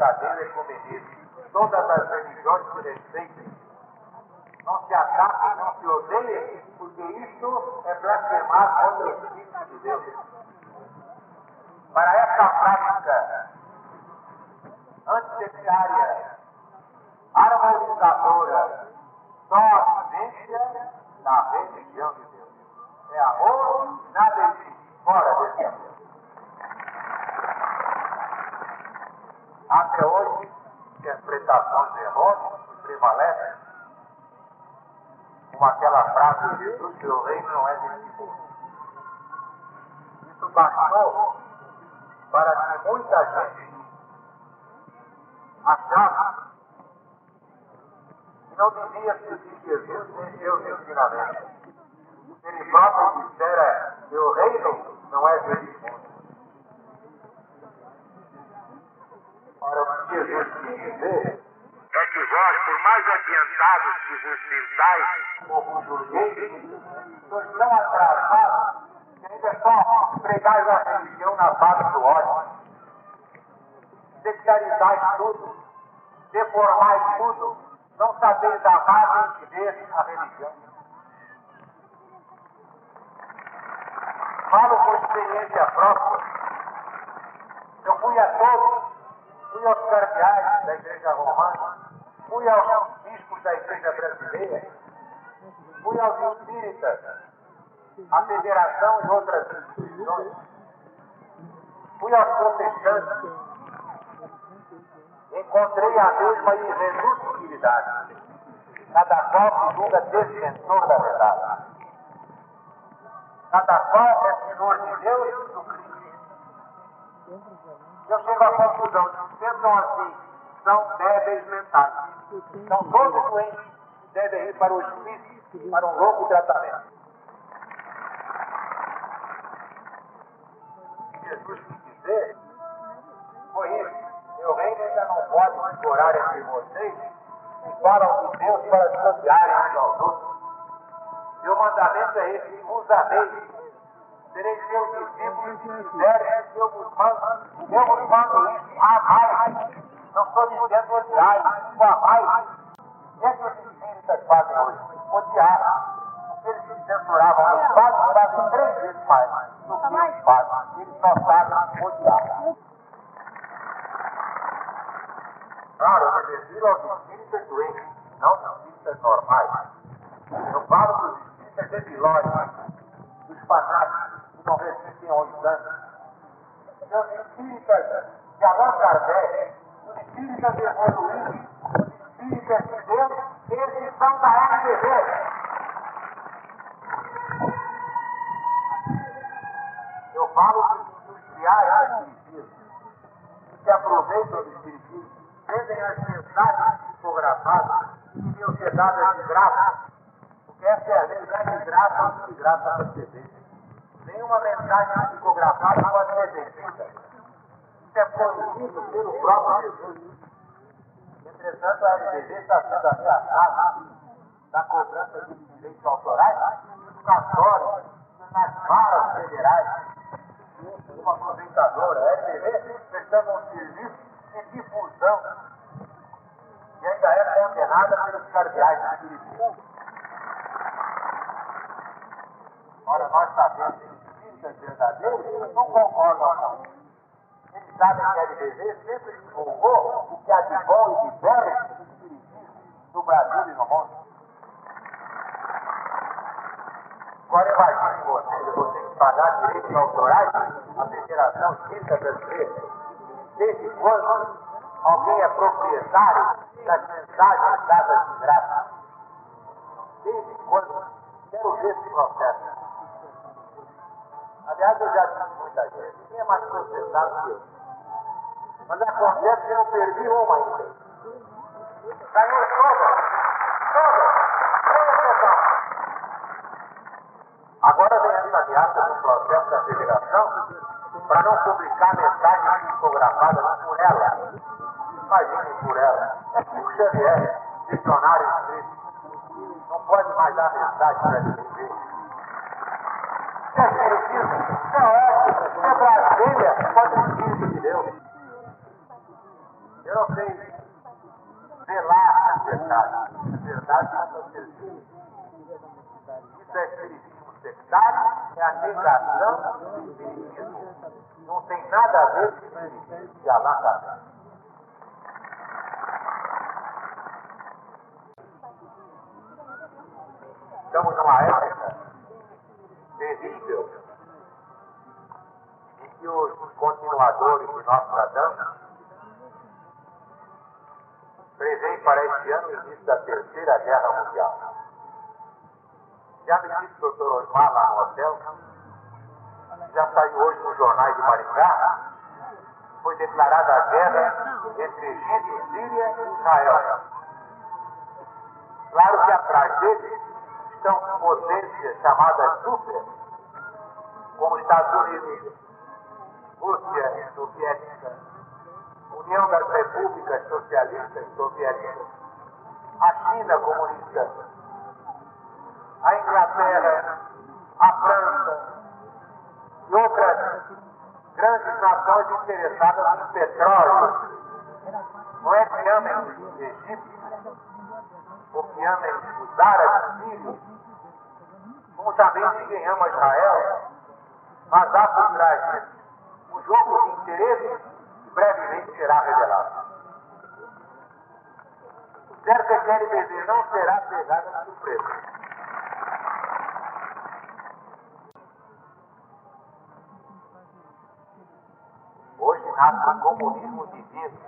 verdadeiro ecumenismo. Todas as religiões se respeitem. Não se ataquem, não se odeiem, porque isso é blasfemar contra o Espírito de Deus. Para essa prática antissectária, harmonizadora, só a vivência da religião de Deus. É amor, nada existe fora desse amor. Até hoje, interpretações errôneas prevalecem, como aquela frase de Jesus, que o reino não é desse mundo. Isso bastou para que muita gente achasse que não devia seguir Jesus nem seus ensinamentos. Ele próprio dissera que o reino não é desse mundo. Ora, o que Jesus quis dizer é que vós, por mais adiantados que vos sintais, ou vos julgueis, sois tão atrasados que ainda só pregais a religião na base do ódio. Sectarizais tudo, deformais tudo, não sabeis amar nem viver a religião. Falo com experiência própria. Eu fui a todos, fui aos cardeais da Igreja Romana, fui aos bispos da Igreja Brasileira, fui aos espíritas, à Federação e outras instituições, fui aos protestantes, encontrei a mesma irreduzibilidade, cada qual se julga detentor da verdade. Cada qual é senhor de Deus e do Cristo. Eu chego à conclusão de que pensam assim, são débeis mentais. São todos doentes, devem ir para o hospício, para um louco tratamento. Jesus quis dizer foi isso. Meu reino ainda não pode morar entre vocês e falam de Deus para se odiarem uns aos outros. Meu mandamento é esse: vos ameis. Sereis seus discípulos se fizerem o que eu vos mando. Eu vos mando isso: amai. Não estou dizendo odiai, digo amai. O que é que os espíritas fazem hoje? Odiar. Porque eles se censuravam nos padres, fazem 3 vezes mais do que os padres. Eles só sabem odiar. Claro, eu me refiro aos espíritas doentes, não aos espíritas normais. Eu falo dos espíritas debilóides, dos fanáticos que não resistem ao exame. Os espíritas de Allan Kardec, os espíritas evoluídos, os espíritas de Deus, esses são da RBD. Eu falo dos industriais do espiritismo, que se aproveitam do espiritismo, vendem as mensagens psicografadas que deviam ser dadas de graça, porque essa é a lei, não é de graça ou de graça a receber. Nenhuma mensagem psicografada pode ser vendida. Isso é proibido pelo próprio Jesus. Entretanto, a RBD está sendo ameaçada na cobrança de direitos autorais nos cartórios, nas varas federais. Uma aproveitadora, a RBD, prestando um serviço de difusão e ainda é condenada pelos cardeais espiritistas. Ora, nós sabemos que os espíritas verdadeiros não concordam com isso. Eles sabem que a LBV sempre divulgou o que há de bom e de belo do espiritismo no Brasil e no mundo. Agora imagine você tem que pagar direitos autorais à Federação Espírita Brasileira. Desde quando alguém é proprietário das mensagens dadas de graça? Desde quando? Quero ver esse processo. Aliás, eu já disse muita gente, ninguém é mais processado que eu. Mas acontece que eu não perdi uma ainda. Ganhei todas. Agora vem essa ameaça do processo da federação para não publicar mensagens psicografadas por ela. Imaginem por ela. É Chico Xavier, dicionário escrito. Não pode mais dar mensagem para ele. É espiritismo, é ótimo, é blasfêmia contra o Espírito de Deus. Eu não sei zelar a verdade. A verdade é uma certeza. Isso é espiritismo sectário, é a negação do espiritismo. Não tem nada a ver com o espiritismo de Allan Kardec. Estamos numa época terrível em que os continuadores de Nostradamus prevêem para este ano o início da Terceira Guerra Mundial. Já me disse o Dr. Osmar lá no hotel, já saiu hoje nos jornais de Maringá, foi declarada a guerra entre Egito, Síria e Israel. Claro que atrás deles estão potências chamadas super, como Estados Unidos, Rússia Soviética, União das Repúblicas Socialistas Soviéticas, a China comunista, a Inglaterra, a França e outras grandes nações interessadas no petróleo. Não é que amem os egípcios, ou que amem os árabes sírios, como também ninguém ama Israel, mas há por trás disso um jogo de interesses que brevemente será revelado. O certo é que a LBD não será pegada de surpresa. Hoje nasce o comunismo divino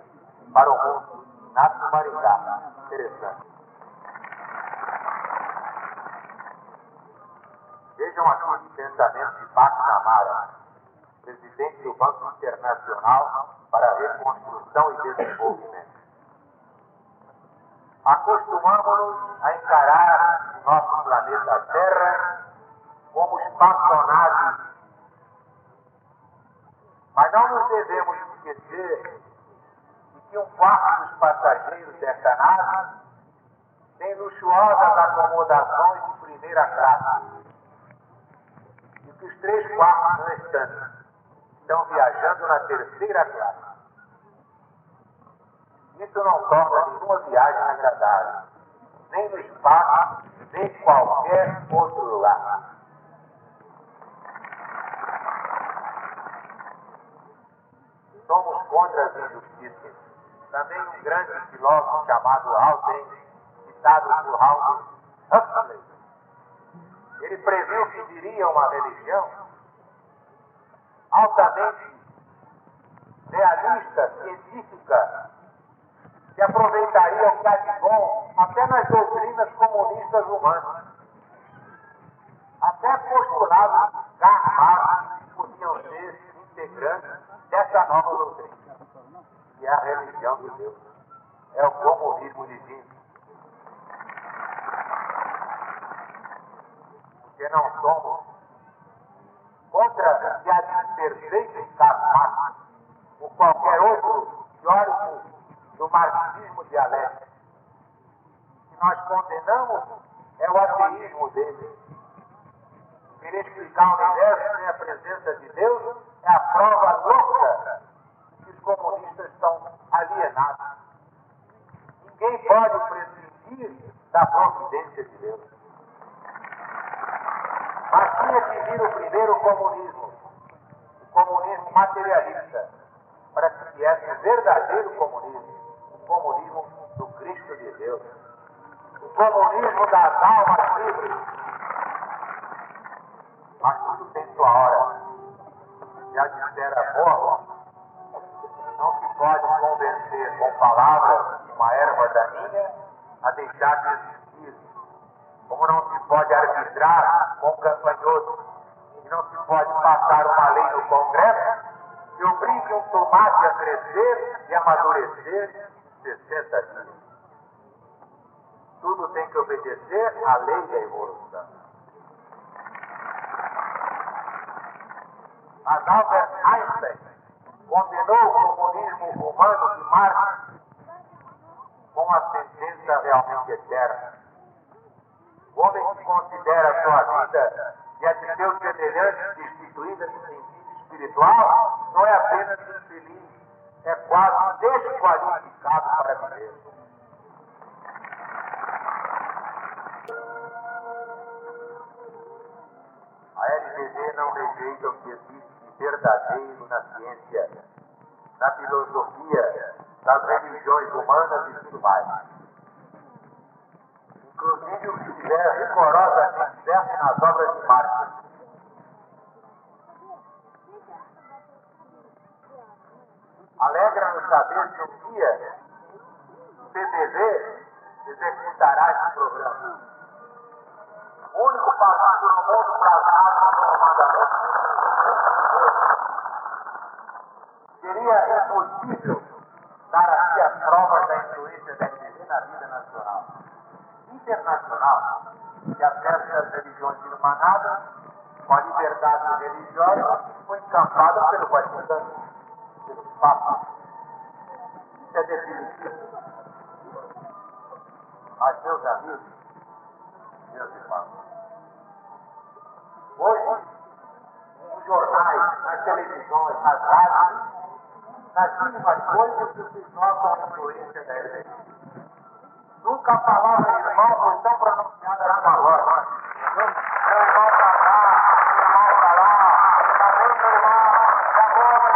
para o mundo. Nasce no Maringá. Interessante. Vejam aqui o pensamento de McNamara, presidente do Banco Internacional para a Reconstrução e Desenvolvimento. Acostumamos-nos a encarar o nosso planeta Terra como espaçonave. Mas não nos devemos esquecer de que um quarto dos passageiros desta nave tem luxuosas acomodações de primeira classe. E que os 3/4 restantes estão viajando na terceira classe. Isso não torna nenhuma viagem agradável, nem no espaço, nem em qualquer outro lugar. Somos contra as injustiças. Também um grande filósofo chamado Aldrin, citado por Aldous Huxley, ele previu que viria uma religião altamente realista, científica, que aproveitaria o que há de bom até nas doutrinas comunistas humanas. Até postulados de Karl Marx podiam ser integrantes dessa nova doutrina, que é a religião de Deus. É o comunismo divino. Porque não somos contra o que há de perfeito em Karl Marx ou qualquer outro teórico do marxismo dialético. O que nós condenamos é o ateísmo dele. Querer explicar o universo sem a presença de Deus é a prova louca de que os comunistas estão alienados. Ninguém pode prescindir da providência de Deus. Mas tinha que vir o primeiro comunismo, o comunismo materialista, para que viesse o verdadeiro comunismo, o comunismo do Cristo de Deus, o comunismo das almas livres. Mas tudo tem sua hora. Já dissera Borba, não se pode convencer com palavras de uma erva daninha a deixar de existir. Como não se pode arbitrar com campanhotos, e não se pode passar uma lei no Congresso que obrigue um tomate a crescer e amadurecer em 60 dias. Tudo tem que obedecer à lei da evolução. Mas Albert Einstein condenou o comunismo humano de Marx com a sentença realmente eterna. O homem que considera a sua vida e a de seus semelhantes destituída de sentido espiritual não é apenas infeliz, é quase desconhecido. qualificado para viver. A LDB não rejeita o que existe de verdadeiro na ciência, na filosofia, nas religiões humanas e tudo mais. Inclusive o que estiver rigorosamente certo nas obras de Marx. Alegra-nos saber que um dia o PTV executará esse programa. O único partido no mundo plasmado como mandamento seria impossível dar aqui as provas da influência da MDB na vida nacional. Internacional, que acessa as religiões irmanadas com a liberdade religiosa foi encampada pelo Vaticano, pelos papas. Isso é definitivo. Mas, meus amigos, meus irmãos, hoje, nos jornais, nas televisões, nas rádios, nas mínimas coisas que vocês notam a influência da LDB. Nunca a palavra irmão foi tão pronunciada na palavra. Meu irmão para cá, meu irmão para lá, tá bem, meu irmão, tá bom, meu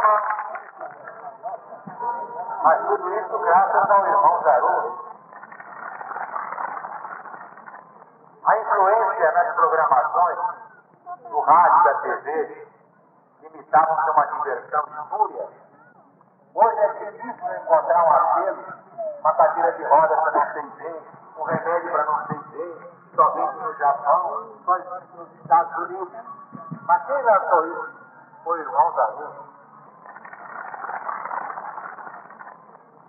irmão, mas tudo isso graças ao irmão Zaru. A influência nas programações do rádio e da TV limitavam-se a uma diversão espúria. Hoje é difícil encontrar um apelo, uma cadeira de rodas para não sei ver, um remédio para não sei ver, somente no Japão, só existe nos Estados Unidos. Mas quem lançou isso? Foi o irmão Zaru.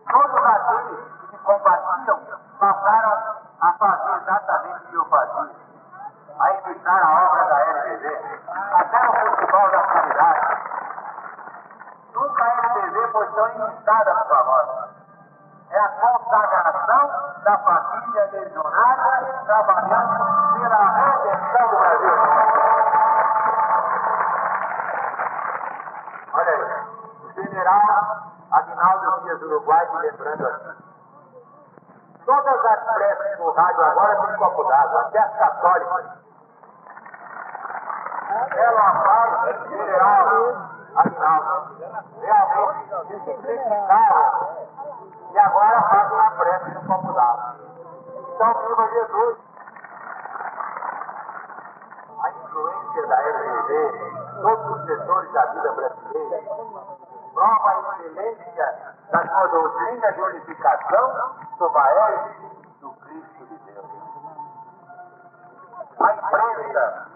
Todos aqueles que combatiam passaram a fazer exatamente o que eu fazia, a imitar a obra da LDB, até no futebol da caridade. Nunca a LDB foi tão imitada por nós. É a consagração da família legionária trabalhando pela redenção do Brasil. Olha aí, o general Aguinaldo Dias Uruguai me lembrando assim. Todas as preces no rádio agora têm copo d'água, até as católicas. Ela fala, general Aguinaldo, realmente se simplificaram e agora fazem a prece no copo d'água. Então, viva Jesus! A influência da LDB em todos os setores da vida brasileira prova a excelência da sua doutrina de unificação sob a égide do Cristo de Deus. A imprensa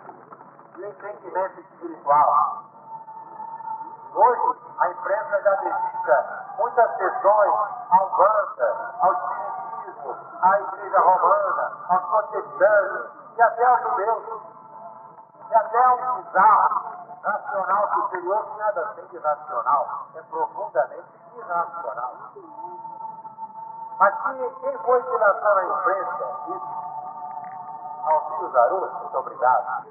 e o entendimento espiritual. Hoje, a imprensa já dedica muitas sessões à Umbanda, ao Espiritismo, à Igreja Romana, aos protestantes e até aos judeus. E até a um bizarro racional superior que nada tem de racional, é profundamente irracional. Mas quem foi que lançou na imprensa isso? Alcílio Zaru, muito obrigado.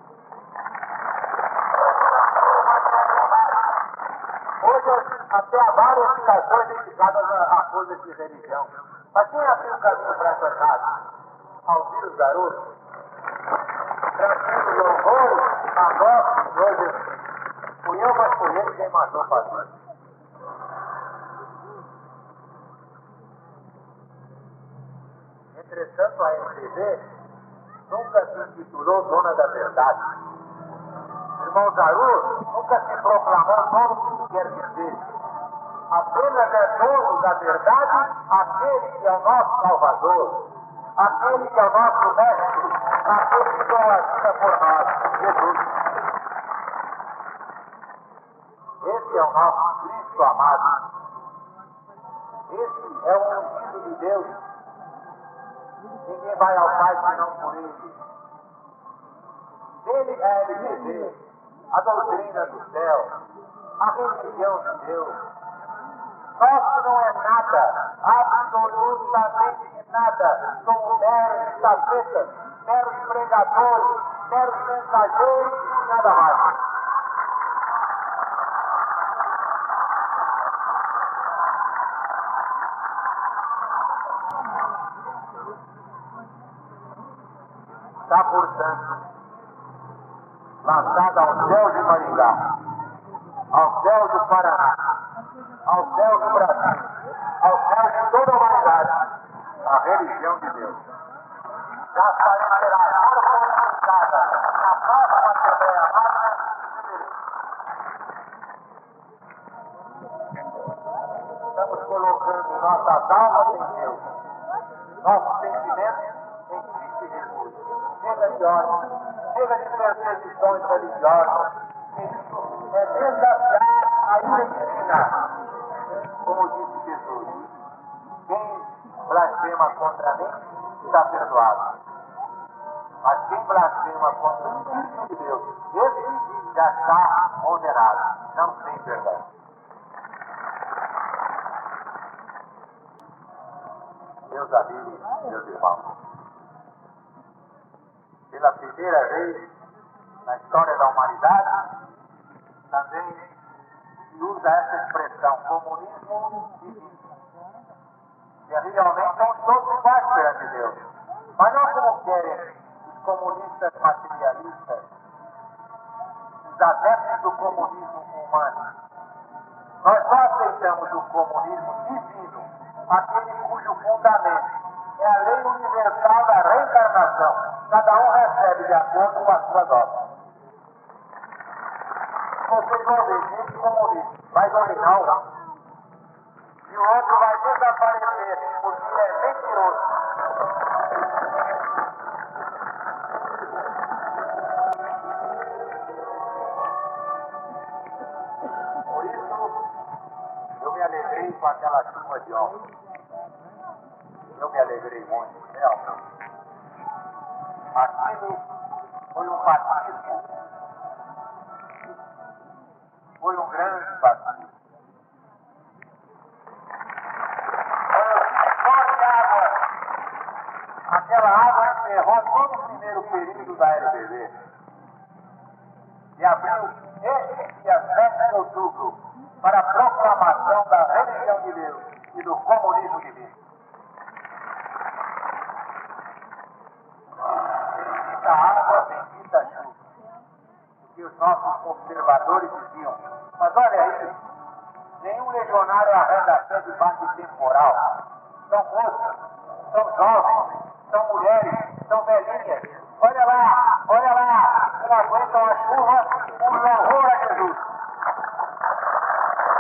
Hoje até há várias citações dedicadas a coisas de religião. Mas quem abriu o caminho para essa rádio? Alcílio Zaru. Transmitindo louvores a nosso Senhor Jesus. Fui eu, mas foi ele quem mandou fazer. Entretanto, a MDB nunca se intitulou dona da verdade. O irmão Zaru nunca se proclamou dono do que quer que seja. Apenas é dono da verdade aquele que é o nosso Salvador, aquele que é o nosso Mestre, aquele que deu a vida por nós, Jesus. Esse é o nosso Cristo amado. Esse é o ungido de Deus. Ninguém vai ao Pai senão por ele. Ele é a LDB, a doutrina do céu, a religião de Deus. Nosso não é nada, absolutamente nada. Somos meros estafetas, meros pregadores, meros mensageiros e nada mais. está, portanto, lançada ao céu de Maringá, ao céu do Paraná, ao céu do Brasil, ao céu de toda a humanidade, a religião de Deus. Já aparecerá harmonizada na próxima Assembleia Magna de Belém. Estamos colocando nossas almas em Deus, nossos sentimentos em Cristo Jesus. Chega de ódio, chega de perseguições religiosas. Isso é desafiar a ira divina. Como disse Jesus, quem blasfema contra mim está perdoado. Mas quem blasfema contra o Espírito de Deus, esse já está condenado. Não tem perdão. Meus amigos, meus irmãos, pela primeira vez na história da humanidade, também se usa essa expressão, comunismo divino. E realmente somos todos iguais perante Deus. Mas não como querem os comunistas materialistas, os adeptos do comunismo humano. Nós só aceitamos o comunismo divino, aquele cujo fundamento é a lei universal da reencarnação. Cada um recebe de acordo com as suas obras. Vocês vão ver, esse comunismo vai dominar e o outro vai desaparecer, porque é mentiroso. Por isso, eu me alegrei com aquela chuva de ontem. Eu me alegrei muito, realmente. Aquilo foi um batismo, foi um grande batismo. Forte água. Aquela água encerrou todo o primeiro período da LBV e abriu este dia 7 de outubro para a proclamação da religião de Deus e do comunismo divino. Bendita água, bendita chuva. Que os nossos observadores diziam, mas olha aí, nenhum legionário arreda a pé debaixo de temporal. São moças, são jovens, são mulheres, são velhinhas. Olha lá, não aguentam a chuva por louvor a Jesus.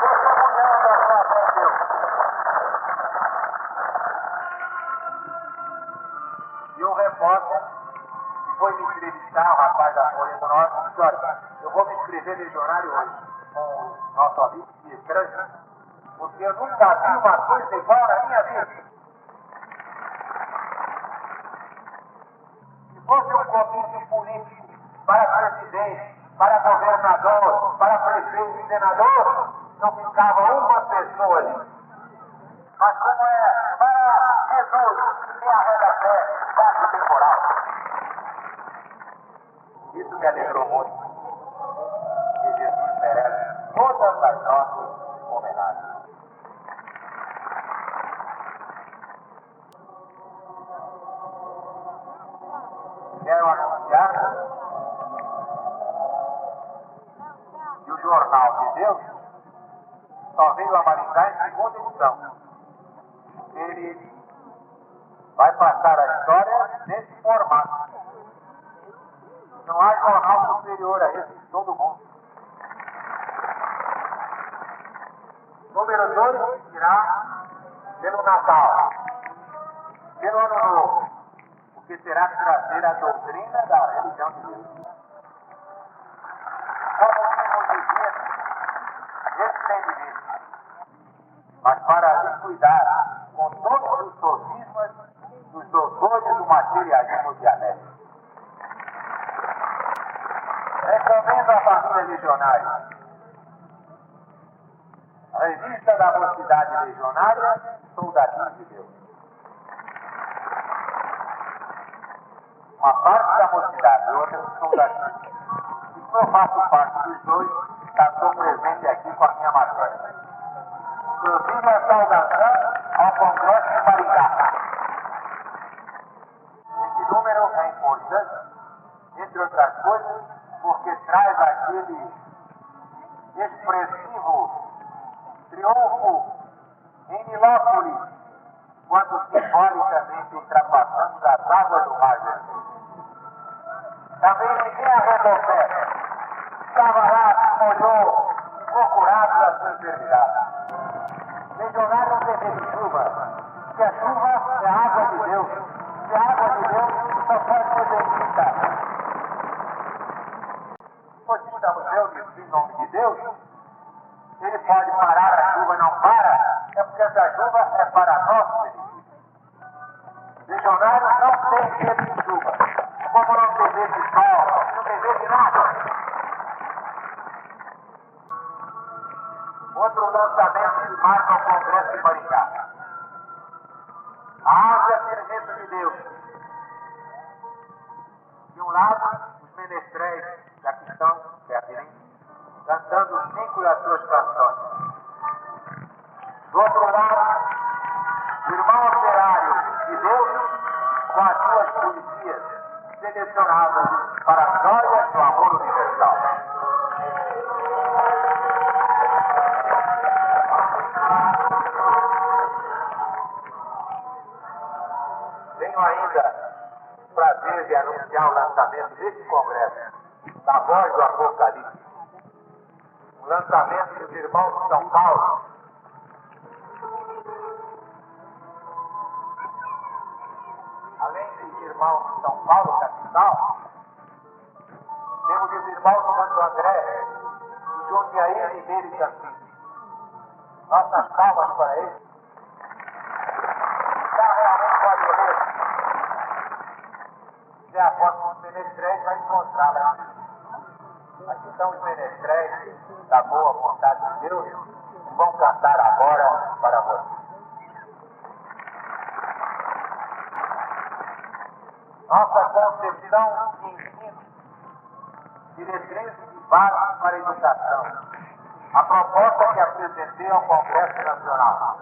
Testemunhando a sua fé em Deus. E um repórter que foi me entrevistar, o rapaz da Folha do Norte, disse, olha, eu vou me inscrever legionário hoje com o nosso amigo que é estranho, porque eu nunca vi uma coisa igual na minha vida. Se fosse um comício político para presidente, para governador, para prefeito e senador, não ficava uma pessoa ali. Mas como é para Jesus, que arreda a fé, baixo temporal. Isso me alegrou muito. E Jesus merece todas as nossas homenagens. Quero anunciar que o Jornal de Deus só veio a Maringá em segunda edição. Ele vai passar a história nesse formato. Não há jornal superior a esse de todo mundo. Número 2 irá pelo Natal, pelo Ano Novo, porque terá que trazer a doutrina da religião de Deus. Como vimos dizendo, esse tem direito, mas para liquidar com todos os sofismas dos doutores do materialismo dianético. Recomendo à família legionária a revista da Mocidade Legionária, Soldadinho de Deus. Uma parte da mocidade, outra do soldadinho. E como eu faço parte dos dois, estou presente aqui com a minha matéria. Inclusive a saudação ao Congresso de Maringá. Esse número é importante aquele expressivo triunfo em Nilópolis, quando simbolicamente ultrapassamos as águas do Mar Vermelho. Também ninguém arredou o pé. Estava lá, olhou, ficou curado da sua enfermidade. Legionário não tem medo de chuva, porque a chuva é a água de Deus. E a água de Deus só pode ser bendita. Pois estamos reunidos em nome de Deus, ele pode parar, a chuva não para, é porque essa chuva é para nosso benefício. Legionário não tem medo de chuva, como não tem medo de sol, não tem medo de nada. Outro lançamento que marca o Congresso de Maringá. A ave é serviço de Deus. De um lado, os menestréis da questão, cantando 5 das suas canções. Do outro lado, o irmão operário de Deus com as suas policias selecionadas para as glórias do amor universal. Tenho ainda o prazer de anunciar o lançamento desse congresso, da Voz do Apocalipse. Um lançamento dos irmãos de São Paulo. Além dos irmãos de São Paulo, capital, temos os irmãos de Santo André, de Jundiaí, Ribeiro e Campinas. Nossas palmas para eles. Já realmente pode ler. Se a foto dos menestréis vai encontrá-la. Aqui estão os menestréis da boa vontade de Deus, que vão cantar agora para você. Nossa concepção de ensino, diretrizes e bases para a educação. A proposta que apresentei ao Congresso Nacional.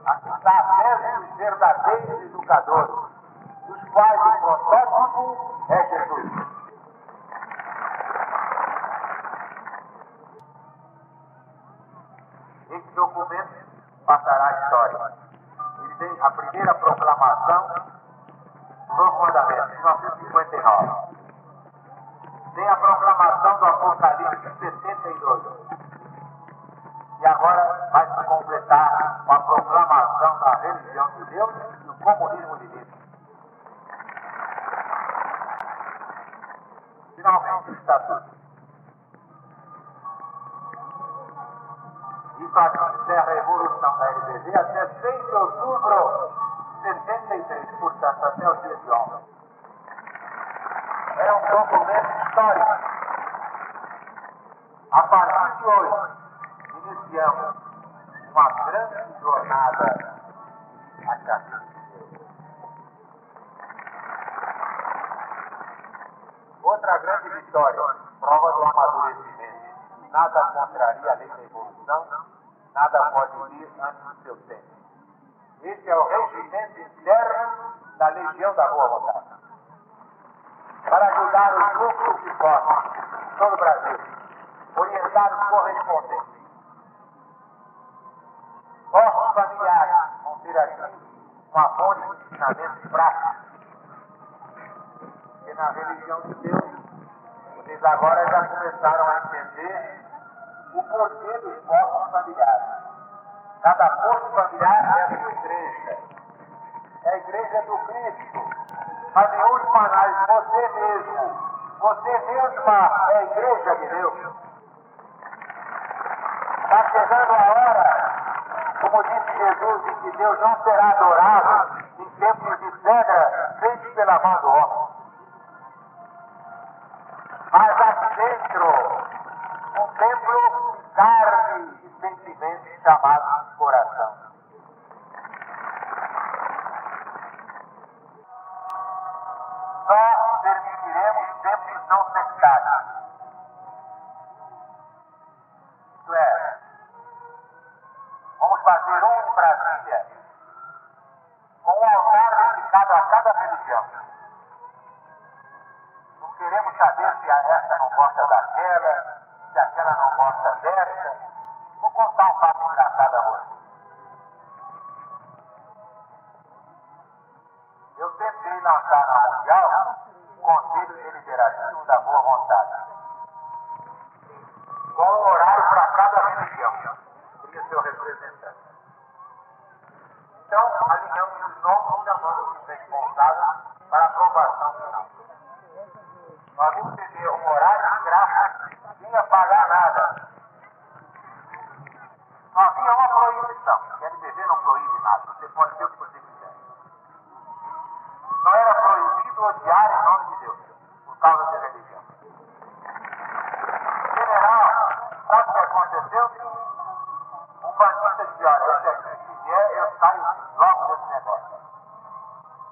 Aqui está a tese dos verdadeiros educadores, dos quais o protótipo é Jesus. Esse documento passará a história. Ele tem a primeira proclamação do Novo Mandamento, 1959. Tem a proclamação do Apocalipse, 72. E agora vai se completar com a proclamação da religião de Deus e do comunismo de Deus. Finalmente, o Estatuto. Isso aqui encerra a evolução da LBV até 6 de outubro de 73, portanto, até o dia de ontem. É um documento histórico. A partir de hoje, iniciamos uma grande jornada a caminho de Deus. Outra grande vitória, prova do amadurecimento. Nada contraria a lei da evolução, nada pode vir antes do seu tempo. Esse é o regimento interno da Legião da Boa Vontade. Para ajudar os grupos que formam todo o Brasil, orientar os correspondentes. Nossos familiares vão ter aqui uma fonte de ensinamentos práticos. Porque na religião de Deus, vocês agora já começaram a entender o porquê dos postos familiares. Cada posto familiar é a sua igreja. É a igreja do Cristo. Mas em última análise, você mesma é a igreja de Deus. Está chegando a hora, como disse Jesus, em que Deus não será adorado em templos de pedra feitos pela mão do homem. Mas aqui dentro, um templo de carne e sentimentos chamado coração. Só permitiremos templos não sectários. Isto é, vamos fazer um em Brasília, com um altar dedicado a cada religião. Não queremos saber se essa não gosta daquela, se aquela não gosta dessa. Vou contar um fato engraçado a você. Eu tentei lançar na Mundial o Conselho Deliberativo da Boa Vontade, com um horário para cada religião. Seria seu representante. Então, alinhamos os nomes, chamando os responsáveis para aprovação final. Nós vamos ter um horário de graça, sem pagar nada. Não havia uma proibição. Que a LBV não proíbe nada. Você pode ter o que você quiser. Não era proibido odiar em nome de Deus, por causa da religião. General, sabe o que aconteceu? Um bandista disse, olha, esse aqui, se vier, eu saio logo desse negócio.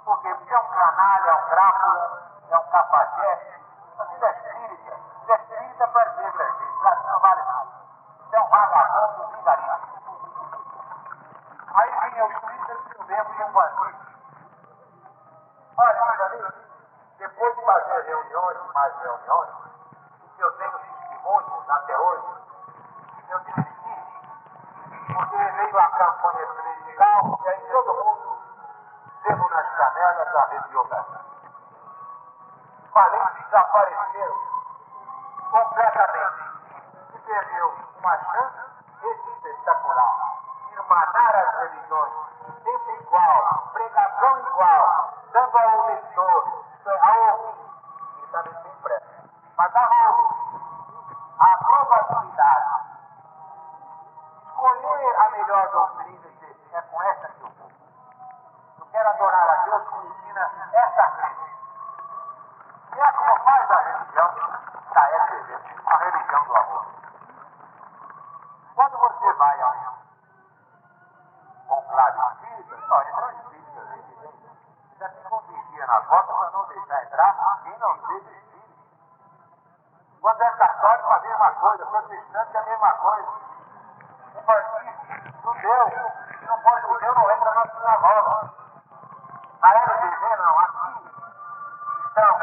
Por quê? Porque é um canalha, é um crápula, é um cafajeste. Mas ele é espírita. Ele é espírita para dizer pra gente, pra mim não vale nada. Isso é um vagabundo, um vigarista. Aí vinha o espírita e se lembra de um bandista. Olha, meus amigos, depois de fazer reuniões e mais reuniões, que eu tenho testemunhos até hoje, eu desisti, porque veio a campanha presidencial e aí todo mundo veio nas canelas da radiografia. Falei que desapareceram completamente e perdeu uma chance espetacular de irmanar as religiões em tempo igual, pregação igual, dando ao leitor, ao ouvinte, ele também tem pressa, mas dá ao ouvinte a probabilidade de escolher a melhor doutrina e dizer, é com essa que eu vou. Eu quero adorar a Deus que me ensina essa crença. E é como faz a religião da LBV, a religião do amor. Quando você vai a um conclave espírita, só entram espíritas, evidente. Já ficam vigia na porta para não deixar entrar quem não seja espírita. Quando é católico, a mesma coisa. Protestante, a mesma coisa. O bandista, judeu, se não for judeu, não entra na sinagoga. Na LBV, não. Aqui estão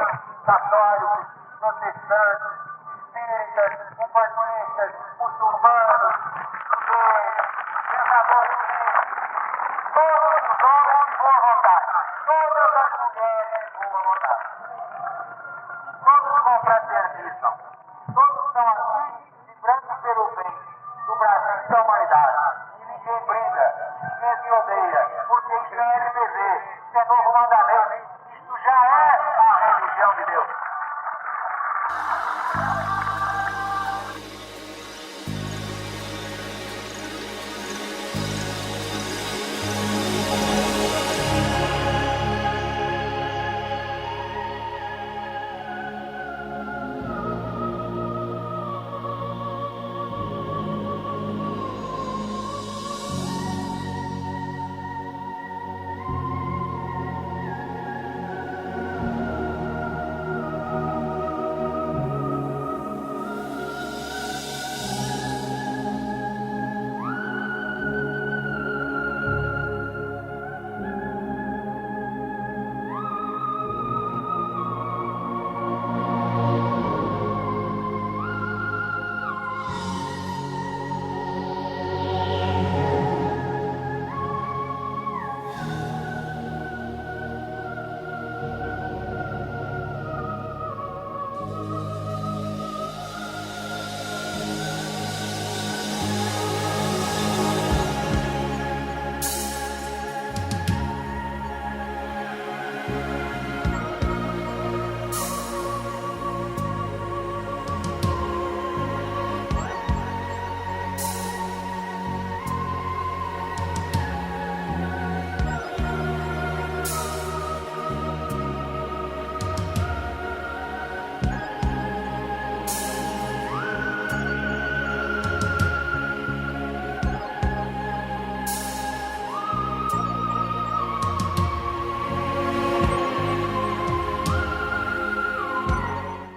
católicos, protestantes, espíritas, umbandistas, muçulmanos, judeus, pensadores críticos, todos os homens de boa vontade, todas as mulheres